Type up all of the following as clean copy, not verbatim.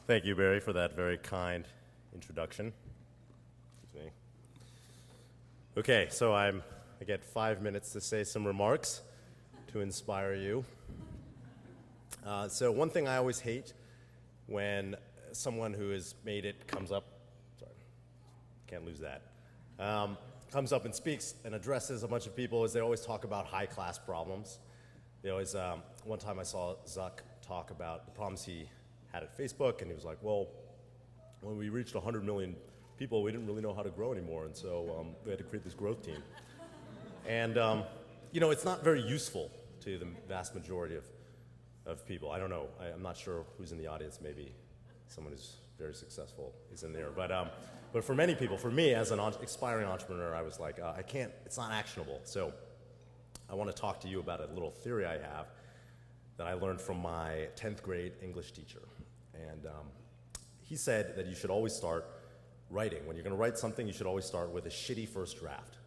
Thank you, Barry, for that very kind introduction. Excuse me. Okay, so I get 5 minutes to say some remarks to inspire you. So one thing I always hate when someone who has made it comes up, sorry, can't lose that, comes up and speaks and addresses a bunch of people is they always talk about high-class problems. They always, one time I saw Zuck talk about the problems he had at Facebook, and he was like, well, when we reached 100 million people, we didn't really know how to grow anymore, and so we had to create this growth team. And, it's not very useful to the vast majority of people. I don't know. I'm not sure who's in the audience. Maybe someone who's very successful is in there. But for many people, for me as an aspiring entrepreneur, I was like, I can't, it's not actionable. So I want to talk to you about a little theory I have that I learned from my 10th grade English teacher. And he said that you should always start writing. When you're going to write something, you should always start with a shitty first draft.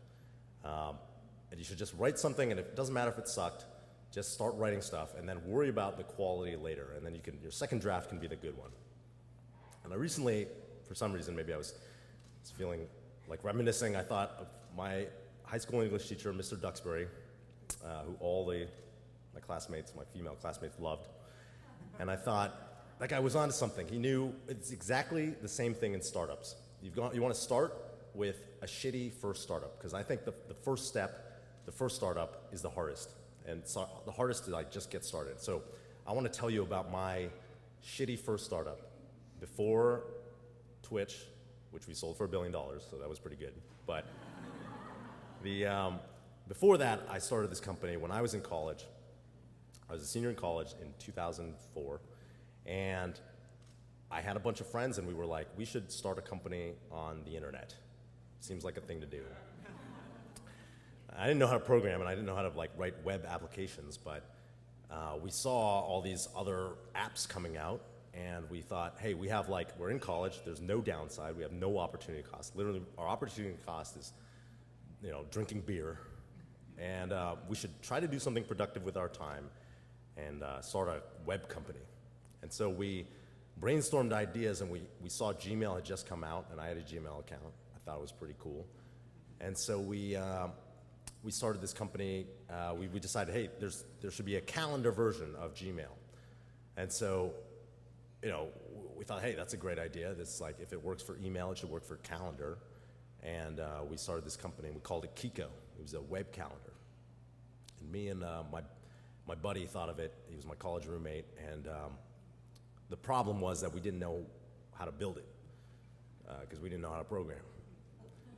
And you should just write something, and it doesn't matter if it sucked, just start writing stuff, and then worry about the quality later. And then your second draft can be the good one. And I recently, for some reason, maybe I was feeling like reminiscing, I thought of my high school English teacher, Mr. Duxbury, who all my classmates, my female classmates loved. And I thought, that guy was onto something. He knew it's exactly the same thing in startups. You want to start with a shitty first startup, because I think the first step, the first startup is the hardest. And so the hardest to just get started. So I want to tell you about my shitty first startup before Twitch, which we sold for $1 billion, so that was pretty good. But before that, I started this company when I was in college. I was a senior in college in 2004, and I had a bunch of friends, and we were like, we should start a company on the internet. Seems like a thing to do. I didn't know how to program, and I didn't know how to write web applications, but we saw all these other apps coming out, and we thought, hey, we're in college, there's no downside, we have no opportunity cost. Literally, our opportunity cost is, drinking beer, and we should try to do something productive with our time and start a web company. And so we brainstormed ideas, and we saw Gmail had just come out, and I had a Gmail account. I thought it was pretty cool. And so we started this company. We decided, hey, there should be a calendar version of Gmail. And so, we thought, hey, that's a great idea. This if it works for email, it should work for calendar. And we started this company, and we called it Kiko. It was a web calendar. And me and my buddy thought of it. He was my college roommate, and the problem was that we didn't know how to build it because we didn't know how to program.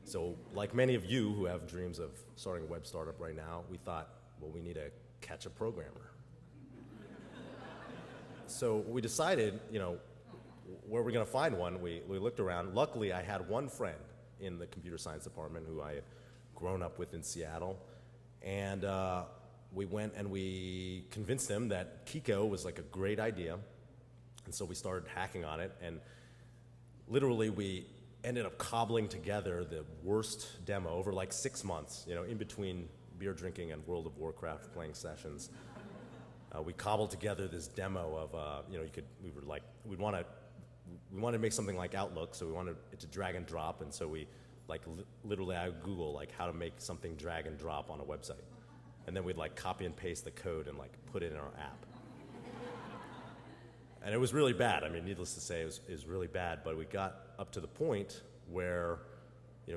So like many of you who have dreams of starting a web startup right now, we thought, well, we need to catch a programmer. So we decided, where we're going to find one. We looked around. Luckily, I had one friend in the computer science department who I had grown up with in Seattle. And we went and we convinced him that Kiko was a great idea. And so we started hacking on it. And literally, we ended up cobbling together the worst demo over 6 months, in between beer drinking and World of Warcraft playing sessions. We cobbled together this demo of, we wanted to make something like Outlook, so we wanted it to drag and drop, and so we, literally I would Google, how to make something drag and drop on a website. And then we'd, copy and paste the code and, put it in our app. And it was really bad. I mean, needless to say, it was really bad. But we got up to the point where,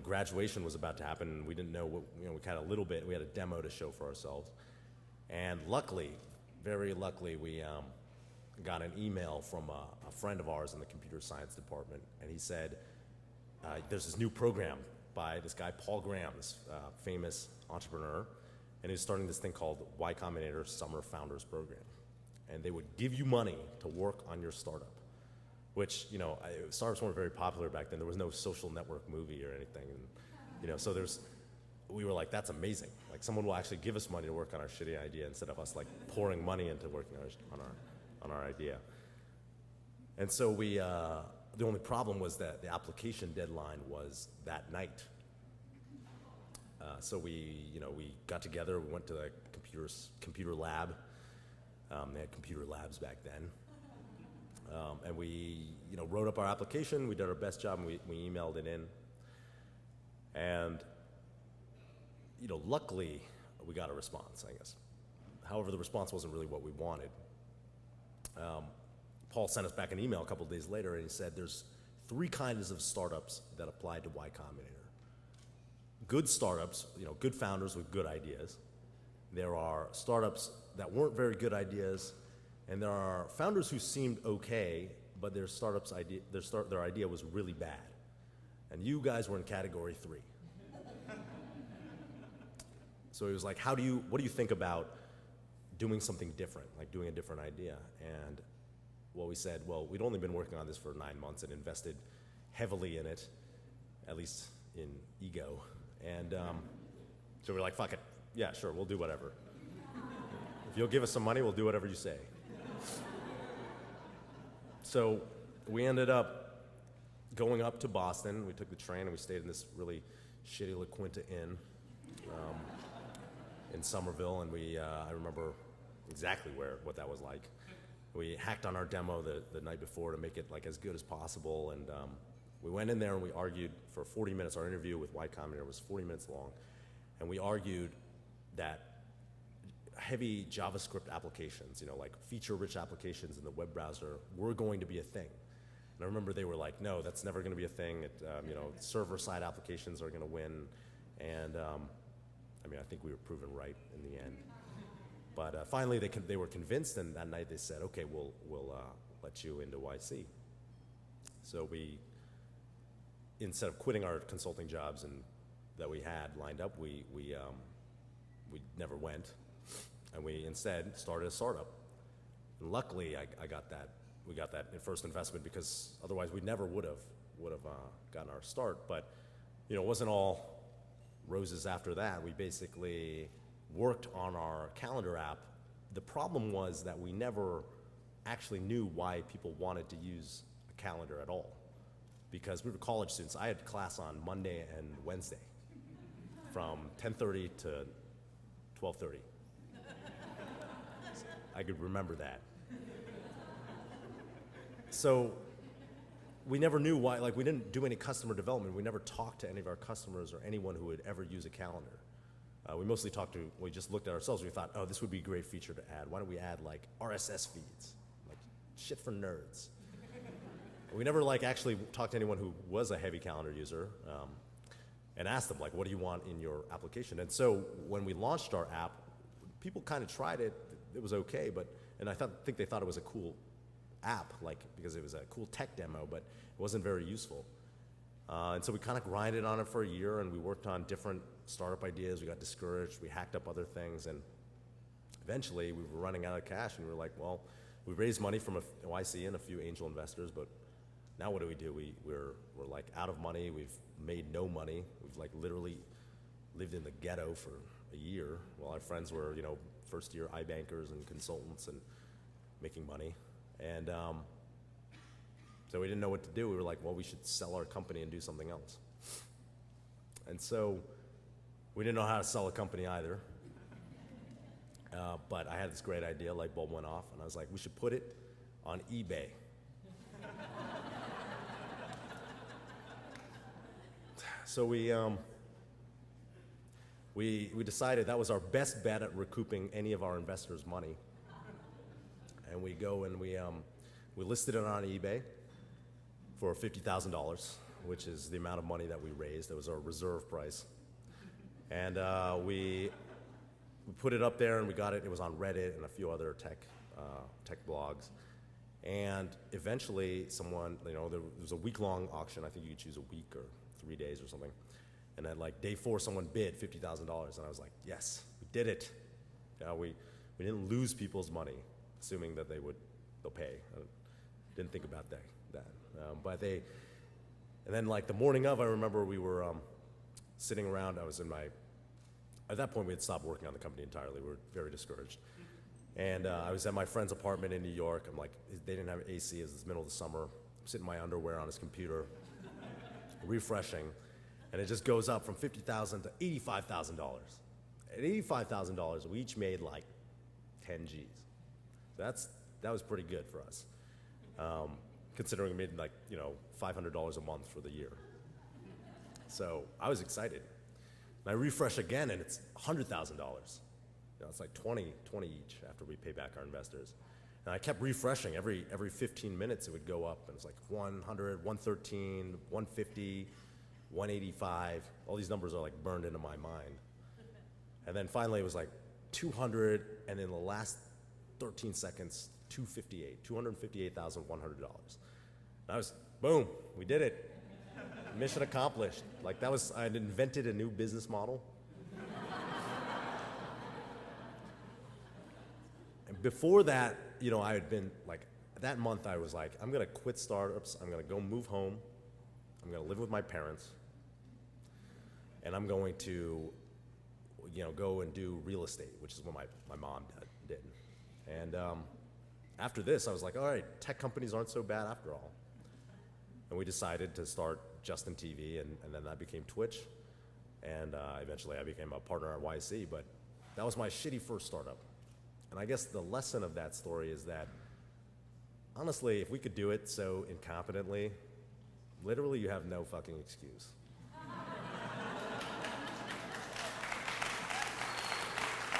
graduation was about to happen, and we didn't know what, we had a little bit. We had a demo to show for ourselves. And luckily, very luckily, we got an email from a friend of ours in the computer science department, and he said, there's this new program by this guy, Paul Graham, this famous entrepreneur, and he's starting this thing called Y Combinator Summer Founders Program. And they would give you money to work on your startup, which, startups weren't very popular back then. There was no social network movie or anything. And, so we were like, that's amazing. Someone will actually give us money to work on our shitty idea instead of us, pouring money into working on our idea. And so the only problem was that the application deadline was that night. So we got together, we went to the computer lab. They had computer labs back then. And we, wrote up our application. We did our best job, and we emailed it in. And, luckily, we got a response, I guess. However, the response wasn't really what we wanted. Paul sent us back an email a couple of days later, and he said there's 3 kinds of startups that apply to Y Combinator. Good startups, good founders with good ideas. There are startups that weren't very good ideas, and there are founders who seemed okay, but their idea was really bad. And you guys were in category 3. So he was like, what do you think about doing something different, like doing a different idea? And we said, we'd only been working on this for 9 months and invested heavily in it, at least in ego. And so we're like, fuck it. Yeah, sure, we'll do whatever. If you'll give us some money, we'll do whatever you say. So we ended up going up to Boston. We took the train and we stayed in this really shitty La Quinta Inn in Somerville. And I remember exactly what that was like. We hacked on our demo the night before to make it like as good as possible. And we went in there and we argued for 40 minutes. Our interview with Y Combinator was 40 minutes long. And we argued that heavy JavaScript applications, like feature-rich applications in the web browser, were going to be a thing. And I remember they were like, no, that's never going to be a thing. Server-side applications are going to win. And I think we were proven right in the end. But finally, they were convinced, and that night they said, okay, we'll let you into YC. So we, instead of quitting our consulting jobs that we had lined up, we never went, and we instead started a startup. And luckily, we got that first investment, because otherwise we never would have gotten our start. But it wasn't all roses after that. We basically worked on our calendar app. The problem was that we never actually knew why people wanted to use a calendar at all, because we were college students. I had class on Monday and Wednesday from 10:30 to 12:30. I could remember that. So we never knew why, we didn't do any customer development. We never talked to any of our customers or anyone who would ever use a calendar. We just looked at ourselves and we thought, oh, this would be a great feature to add. Why don't we add RSS feeds? Shit for nerds. We never actually talked to anyone who was a heavy calendar user and asked them, what do you want in your application? And so when we launched our app, people kind of tried it. It was okay, and I think they thought it was a cool app, because it was a cool tech demo, but it wasn't very useful. And so we kind of grinded on it for a year, and we worked on different startup ideas. We got discouraged. We hacked up other things, and eventually we were running out of cash, and we were like, we raised money from a YC and a few angel investors, but now what do? We're out of money. We've made no money. We've literally lived in the ghetto for a year while our friends were, first-year iBankers and consultants and making money. And so we didn't know what to do. We were like, we should sell our company and do something else. And so we didn't know how to sell a company either. But I had this great idea, light bulb went off, and I was like, we should put it on eBay. So we decided that was our best bet at recouping any of our investors' money. And we go and we listed it on eBay for $50,000, which is the amount of money that we raised. That was our reserve price. And we put it up there, and we got it. It was on Reddit and a few other tech blogs. And eventually someone, there was a week-long auction. I think you could choose a week or 3 days or something. And at day 4, someone bid $50,000, and I was like, yes, we did it. We didn't lose people's money, assuming that they'll pay. I didn't think about that. And then the morning of, I remember we were sitting around. At that point we had stopped working on the company entirely. We were very discouraged. And I was at my friend's apartment in New York. They didn't have AC. It was the middle of the summer. I'm sitting in my underwear on his computer, refreshing. And it just goes up from $50,000 to $85,000. At $85,000, we each made 10 G's. That was pretty good for us. considering we made like, $500 a month for the year. So I was excited. And I refresh again, and it's $100,000. It's like 20 each after we pay back our investors. And I kept refreshing. Every 15 minutes it would go up, and it's like 100, 113, 150, 185. All these numbers are like burned into my mind. And then finally it was like 200, and in the last 13 seconds, $258,100. And I was, boom, we did it. Mission accomplished. Like I'd invented a new business model. And before that, I had been like, that month I was like, I'm gonna quit startups, I'm gonna go move home, I'm gonna live with my parents, and I'm going to, go and do real estate, which is what my mom did. And after this, I was like, all right, tech companies aren't so bad after all. And we decided to start Justin TV, and then that became Twitch. And eventually I became a partner at YC, but that was my shitty first startup. And I guess the lesson of that story is that, honestly, if we could do it so incompetently, literally you have no fucking excuse.